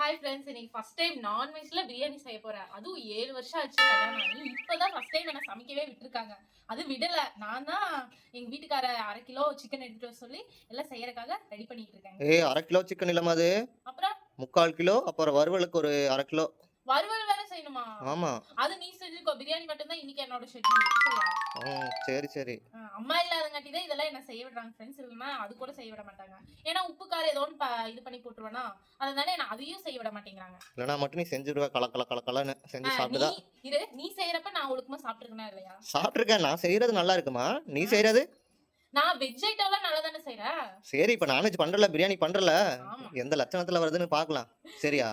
Hi friends, இன்னைக்கு first time நான்வெஜ்ல பிரியாணி செய்ய போறேன். அதுவும் 7 வருஷம் ஆச்சு கல்யாணம் ஆகி. இப்பதான் ஃபர்ஸ்ட் டைம் என்ன சமைக்கவே விட்டுருக்காங்க. அது விடல. நான் தான் எங்க வீட்டுக்கார 1/2 கிலோ சிக்கன் எடுத்துட்டு வர சொல்லி எல்லாம் செய்யறதுக்காக ரெடி பண்ணிட்டு இருக்கேன். ஏய் 1/2 கிலோ சிக்கன் இல்லம்மா அது. அப்புறம் 3/4 கிலோ. அப்புறம் வறுவலுக்கு ஒரு 1/2 கிலோ. வறுவல் வேற செய்யணுமா? ஆமா. அது நீ செஞ்சுக்கோ. பிரியாணி மட்டும் தான் இன்னைக்கு என்னோட ஷெட்யூல். சரியா? சரி சரி. அம்மா இல்லாதங்காட்டி தான் இதெல்லாம் என்ன செய்ய விடுறாங்க ஃப்ரெண்ட்ஸ். இல்லைன்னா அது கூட செய்ய விட மாட்டாங்க. ஏன்னா உப்பு காரம் ஏதோ ஒன்று இது பண்ணி போட்டுருவேனா, அதனால என்ன அதையும் செய்ய விட மாட்டேங்கிறாங்க. இல்லைனா மட்டும் நீ செஞ்சுடுவ கலக்கலன்னு செஞ்சு சாப்பிட்டுதா. நீ செய்யறப்ப நான் ஒழுக்கமா சாப்பிட்டுருக்கேனா இல்லையா? சாப்பிட்டுருக்கேன். நான் செய்யறது நல்லா இருக்குமா? நீ செய்யறது? நான் வெஜ் ஐட்டம்லாம் நல்லா தானே செய்றேன். சரி, இப்ப நான்வெஜ் பண்றல, பிரியாணி பண்றல, ஆமா. எந்த லட்சணத்துல வருதுன்னு பாக்கலாம். சரியா?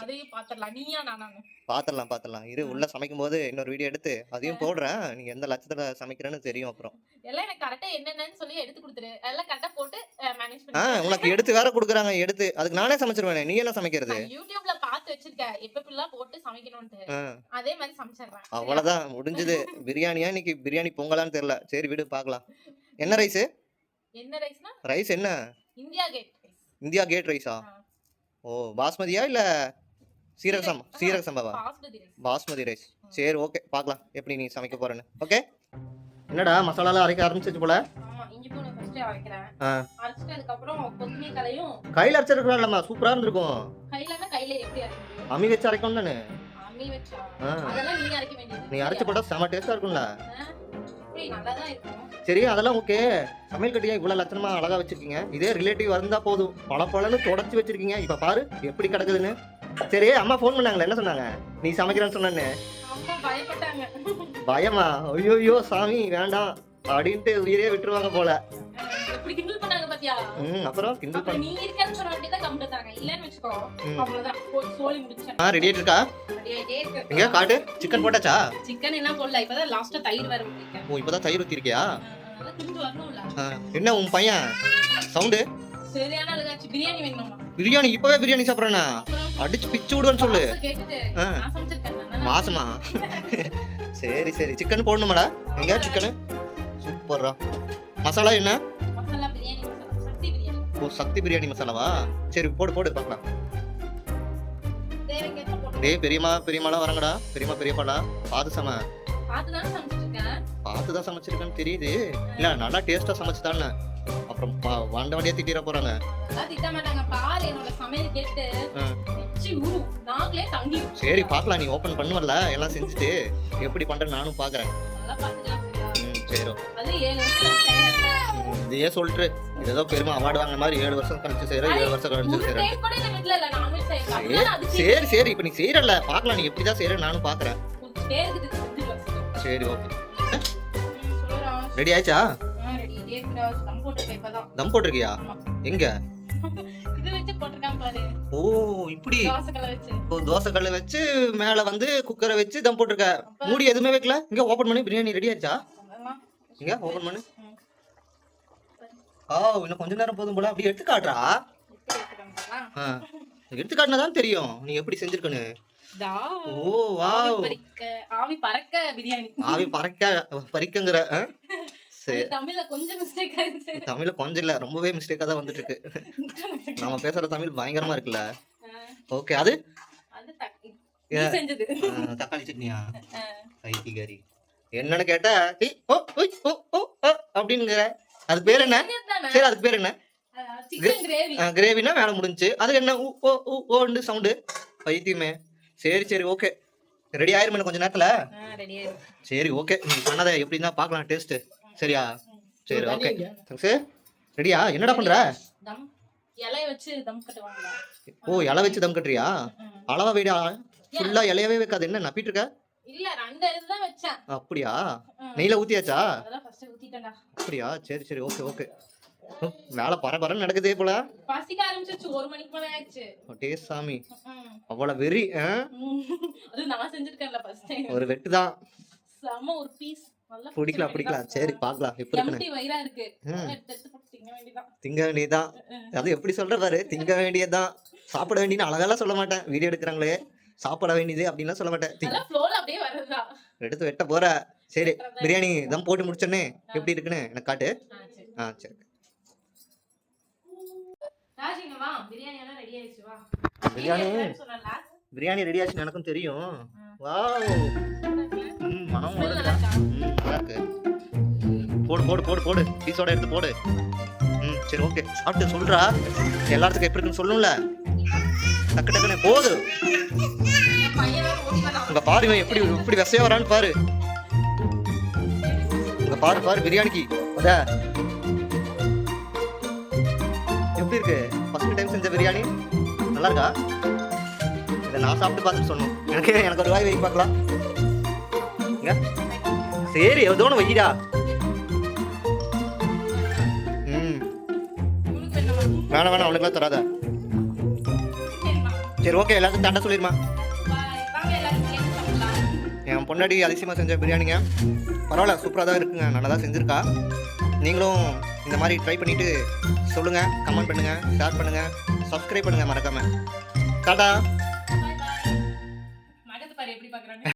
அதையும் பாத்துடலாம். நீயா நானானு பாத்திரலாம். இரு, உள்ள சமைக்கும் போது இன்னொரு வீடியோ எடுத்து அதையும் போடுறேன். நீ எந்த லட்சத்துல சமைக்கிறேன்னு தெரியும். அப்புறம் எல்லாம் எனக்கு கரெக்டா என்னென்னு சொல்லி எடுத்து கொடுத்துரு. எல்லாம் கரெக்டா போட்டு மேனேஜ் பண்ணி. உனக்கு எடுத்து வேற குடுக்குறாங்க. எடுத்து அதுக்கு நானே சமைச்சிருவேன். நீ என்ன சமைக்கிறது? யூடியூப்ல பாத்து வச்சிருக்கேன் எப்பெல்லாம் போட்டு சமைக்கணும்னு. அதே மாதிரி சமைச்சிடுறேன். அவ்வளவுதான், முடிஞ்சது. பிரியாணியா இன்னைக்கு? பிரியாணி பொங்கலான்னு தெரியல. சரி விடு, பாக்கலாம். என்ன ரைஸ்? என்ன ரைஸ்னா? ரைஸ் என்ன? India Gate rice. India Gate ரைஸா? ஓ, பாஸ்மதியா இல்ல சீரக சம்பாவா? பாஸ்மதி ரைஸ். சரி, ஓகே, பார்க்கலாம் எப்படி நீ சமைக்க போறேன்னு. ஓகே. என்னடா மசாலாலாம் அரைக்க ஆரம்பிச்சிச்சு போல? ஆமா, இஞ்சி பூண்டு ஃபர்ஸ்ட் அரைக்கிறேன். அரைச்சிட்டு அதுக்கு அப்புறம் கொத்தமல்லி தழையும். கையில அரைச்சிருக்கலாம்மா, சூப்பரா இருந்திருக்கும். கையில எப்படி அரைக்கிறது? அம்மி வச்சு அரைக்கணும் தானே? அம்மி வச்சா? அதெல்லாம் நீ அரைக்க வேண்டியது. நீ அரைச்சு போட்டா செம டேஸ்டா இருக்கும்ல. அப்படி நல்லா தான் இருக்கும். சரி, அதெல்லாம் ஓகே. சமையல் கட்டியா இவ்வளவு லட்சணமா அழகா வச்சிருக்கீங்க. இதே ரிலேட்டிவ் இருந்தா போதும், பழப்பழன்னு தொடச்சி வச்சிருக்கீங்க. இப்ப பாரு எப்படி கிடக்குதுன்னு. சரி, அம்மா போன் பண்ணாங்களா? என்ன சொன்னாங்க நீ சமைக்கிறேன்னு சொன்னேன்னு? பயமா? ஐயோ சாமி வேண்டாம் அப்படின்ட்டு உயிரே விட்டுருவாங்க போல. அப்புறம் கிண்டல் பண்ணி நீ இருக்கன்னு சொல்ல வேண்டியதா கம்ப்ளீட்டாங்க. இல்லன்னு வெச்சுக்கோ அவ்வளவுதான், சோலி முடிச்சேன். ரெடி ஆயிட்டு இருக்கா? ரெடி ஆயிட்டே இருக்கு. எங்க காட்டு. சிக்கன் போட்டாச்சா? சிக்கன் என்ன போடல, இப்பதான் லாஸ்டா தயிர் வேற ஊத்திருக்கேன். ஓ, இப்பதான் தயிர் ஊத்திருக்கியா? அதனால திண்டு வரணும்ல. என்ன உன் பையன் சவுண்ட்? சரியான அழகாச்சு. பிரியாணி வேணுமா? பிரியாணி? இப்பவே பிரியாணி சாப்பிடுறேனா? அடிச்சு பிச்சு விடுவேன்னு சொல்லு. நான் சமைச்சிருக்கேன். மாசமா? சரி சரி, சிக்கன் போடணுமாடா? எங்க சிக்கன்? சூப்பர்ரா. மசாலா என்ன? மசாலா பிரியாணி மசாலா, சக்தி பிரியாணி. ஓ, சக்தி பிரியாணி மசாலாவா? சரி, போடு பார்க்கலாம். தேவைக்கேற்ப போடு. டேய் பெரியம்மாலாம் வரங்கடா. பெரியப்பாடா, பார்த்து சமைச்சிருக்கேன்னு தெரியுது. இல்ல நல்லா டேஸ்டா சமைச்சுதானே. அப்புறம் வண்டியா திட்டிட போறாங்க. திட்ட மாட்டாங்க. பாரு என்னோட சமையல் கேட்டு நாங்களே தங்கி. சரி, பார்க்கலாம். நீ ஓபன் பண்ணுவல, எல்லாம் செஞ்சுட்டு எப்படி பண்றேன்னு நானும் பாக்குறேன். சரி, இதையே சொல்லிட்டு ஏதோ பெருமை அவார்டு வாங்கின மாதிரி 7 வருஷம் கழிச்சு செய்யறேன், 7 வருஷம் கழிச்சு செய்யறேன். சரி, இப்ப நீ செய்யறல, பாக்கலாம் நீ எப்படிதான் செய்யற நானும் பாக்குறேன். சரி, ஓகே. ரெடி ஆயிச்சா? தம் போட்டிருக்கியா? எங்க? ஓ, இப்படி தோசை கல்ல வச்சு மேல வந்து குக்கரை வச்சு தம் போட்டிருக்க. மூடி எதுவுமே வைக்கல. இங்க ஓபன் பண்ணி பிரியாணி ரெடி ஆயிடுச்சா? இங்க ஓபன் பண்ணு. இன்னும் கொஞ்ச நேரம் போதும் போல. அப்படி எடுத்து காட்டுறா. எடுத்து காட்டினாதான் தெரியும் நீ எப்படி செஞ்சிருக்கன்னு. ஓ வாவ், ஆவி பறக்க பிரியாணி. ஆவி பறிக்கங்கற. தமிழ்ல கொஞ்சம் இல்ல, ரொம்பவே மிஸ்டேக்கா தான் வந்துட்டு இருக்கு. நாம பேசுற தமிழ் பயங்கரமா இருக்குல்ல. ஓகே. அது தக்காளி சட்னியா? கைதிகாரி என்னன்னு கேட்டா அப்படிங்கிற. அது பேர் என்ன? சரி, அதுக்கு பேர் என்ன? கிரேவினா வேலை முடிஞ்சு. அது என்ன ஓண்டு சவுண்டு? பைத்தியமே. சரி, ஓகே. ரெடி ஆயிருமே கொஞ்ச நேரத்துல. சரி, ஓகே. நீ பண்ணதை எப்படின்னா பாக்கலாம் டேஸ்ட். சரியா? சரி, ஓகே. ரெடியா? என்னடா பண்ற? இலைய வச்சு தம் கட்டுவாங்க. ஓ, இலை வச்சு தம் கட்டுறியா? அளவா வைடா. ஃபுல்லா இலையவே வைக்காத. என்ன நப்பிட்டு இருக்க? இல்ல, 2 தான் வச்சேன். அப்படியா? நெய்ல ஊத்தியாச்சா? அதெல்லாம் ஃபர்ஸ்ட் ஊத்திட்டேன்டா. அப்படியா? சரி, ஓகே. வேலை பரபரன்னு நடக்குதே போல. பசிக்க ஆரம்பிச்சிச்சு. 1 மணிக்கு மேல ஆயிடுச்சு. டே சாமி, அவ்வளவு வெறி. அது நான் செஞ்சிருக்கேன்ல ஃபர்ஸ்ட் டைம். ஒரு வெட்டு தான். செம ஒரு பீஸ். நல்லா பிடிக்கலாம். சரி, பார்க்கலாம் எப்படி இருக்குன்னு. எம்டி வயிறா இருக்கு. எடுத்து போட்டு திங்க வேண்டியதான். அது எப்படி சொல்ற பாரு. திங்க வேண்டியதான். சாப்பிட வேண்டியன்னு அழகெல்லாம் சொல்ல மாட்டேன். வீடியோ எடுக்கிறாங்களே, சாப்பிட வேண்டியது அப்படின்னா சொல்ல மாட்டேன். எடுத்து வெட்ட போற. சரி, பிரியாணி தம் போட்டு முடிச்சோன்னே எப்படி இருக்குன்னு எனக்கு காட்டு. சரி. ராஜிங்கம்மா, பிரியாணி எல்லாம் ரெடி ரெடி ஆயிடுச்சு வா. பிரியாணி சொல்லல. பிரியாணி ரெடி ஆச்சுன்னு எனக்கும் தெரியும். வாவ் மனம் Smell வருதுடா. நல்லா இருக்கா? நல்லா இருக்கு. போடு போடு போடு போடு பீஸோட எடுத்து போடு. சரி ஓகே சாப்பிட்டு சொல்றா. எல்லாத்துக்கும் எப்படி இருக்குன்னு சொல்லணும்ல. டக்கு டக்குன்னு போடு. என் பையன் வேற ஓடி வரான். உங்க பாரு இவன் எப்படி விசையா வரான்னு பாரு. உங்க பாரு பிரியாணிக்கு அத எப்படி இருக்கு? ஃபர்ஸ்ட் டைம் செஞ்ச பிரியாணி நல்லா இருக்கா? இதை நான் சாப்பிட்டு பார்த்துட்டு சொன்னோம். எனக்கு ஒரு வாய் வைக்க பார்க்கலாம். இங்க சரி ஏதோ ஒன்று வைடா. இவனுக்கு என்னமா? வேணாம் அவளுக்குலாம் தராத. சரிம்மா. சரி ஓகே எல்லாத்துக்கும் தண்டை சொல்லிடுமா. Bye. வாங்க எல்லாரும் பிரியாணி சாப்பிடலாம். என் பொண்டாடி அதிசயமாக செஞ்ச பிரியாணிங்க பரவாயில்ல சூப்பராக தான் இருக்குங்க. நல்லா தான் செஞ்சுருக்கா. நீங்களும் இந்த மாதிரி ட்ரை பண்ணிவிட்டு சொல்லுங்கள், கமெண்ட் பண்ணுங்கள், ஷேர் பண்ணுங்கள், சப்ஸ்கிரைப் பண்ணுங்கள் மறக்காமல். டாடா. Bye bye. மகத்து பாரு எப்படி பார்க்குறாங்க.